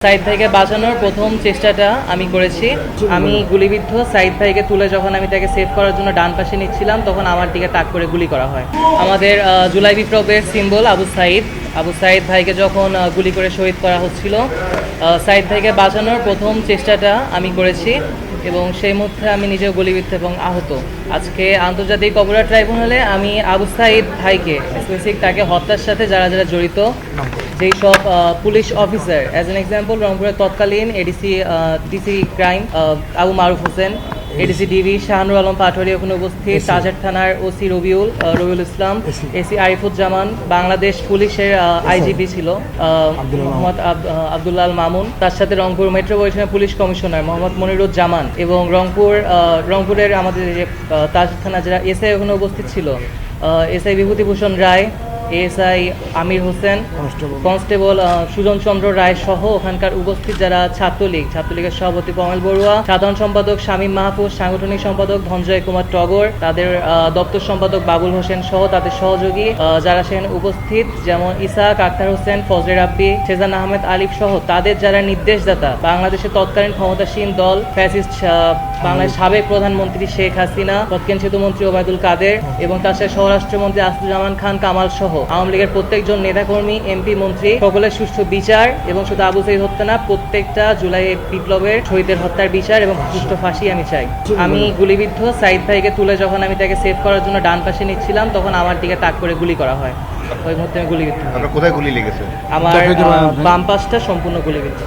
সাইদ ভাইকে বাঁচানোর প্রথম চেষ্টাটা আমি করেছি। আমি গুলিবিদ্ধ সাইদ ভাইকে তুলে যখন আমি তাকে সেভ করার জন্য ডান পাশে নিচ্ছিলাম, তখন আমার দিকে তাক করে গুলি করা হয়। আমাদের জুলাই বিপ্লবের সিম্বল আবু সাইদ ভাইকে যখন গুলি করে শহীদ করা হচ্ছিল, সাইদ ভাইকে বাঁচানোর প্রথম চেষ্টাটা আমি করেছি এবং সেই মধ্যে আমি নিজেও গুলিবিদ্ধ এবং আহত। আজকে আন্তর্জাতিক অপরাধ ট্রাইব্যুনালে আমি আবু সাইদ ভাইকে স্পেসিফিক তাকে হত্যার সাথে যারা যারা জড়িত, যেই সব police officer, as an example রংপুরের তৎকালীন ডিসি ক্রাইম আবু মারুফ হোসেন, এডিসি ডিবি শাহানুর আলম পাটোয়ারি ওখানে উপস্থিত, তাজের থানার ওসি রবিউল ইসলাম, এসি আরিফুজ্জামান, বাংলাদেশ পুলিশের আইজিপি ছিল মোহাম্মদ আব্দুল্লাহ আল মামুন, তার সাথে Rangpur metropolitan police commissioner Mohammad Moniruzzaman এবং রংপুরের আমাদের যে তাজ থানা যারা এসআই ওখানে উপস্থিত ছিল, এসআই বিভূতিভূষণ রায়, এএসআই আমির হোসেন, কনস্টেবল সুজন চন্দ্র রায় সহ ওখানকার উপস্থিত যারা ছাত্রলীগের সভাপতি কমল বড়ুয়া, সাধারণ সম্পাদক শামীম মাহফুজ, সাংগঠনিক সম্পাদক ধনঞ্জয় কুমার টগর, তাদের দপ্তর সম্পাদক বাবুল হোসেন সহ তাদের সহযোগী যারা সেখানে উপস্থিত, যেমন ইসাক আক্তার হোসেন, ফজলে রাব্বি, সেজান আহমেদ আলিফ সহ তাদের যারা নির্দেশদাতা, বাংলাদেশের তৎকালীন ক্ষমতাসীন দল ফ্যাসিস্ট বাংলাদেশ সাবেক প্রধানমন্ত্রী শেখ হাসিনা, তৎকালীন সেতুমন্ত্রী ওবায়দুল কাদের এবং তার সাথে স্বরাষ্ট্রমন্ত্রী আসাদুজ্জামান খান কামাল সহ আওয়ামী লীগের প্রত্যেকজন নেতাকর্মী, এমপি, মন্ত্রী সকলের সুষ্ঠু বিচার এবং শুধু আবু সাইদ হত্যা না, প্রত্যেকটা জুলাই বিপ্লবের শহীদের হত্যার বিচার এবং সুষ্ঠু ফাঁসি আমি চাই। আমি গুলিবিদ্ধ সাইদ ভাইকে তুলে যখন আমি তাকে সেভ করার জন্য ডান পাশে নিচ্ছিলাম, তখন আমার দিকে তাক করে গুলি করা হয়। ওই মুহূর্তে আমি গুলিবিদ্ধ। আপনার কোথায় গুলি লেগেছে? আমার বাম পাশটা সম্পূর্ণ গুলিবিদ্ধ।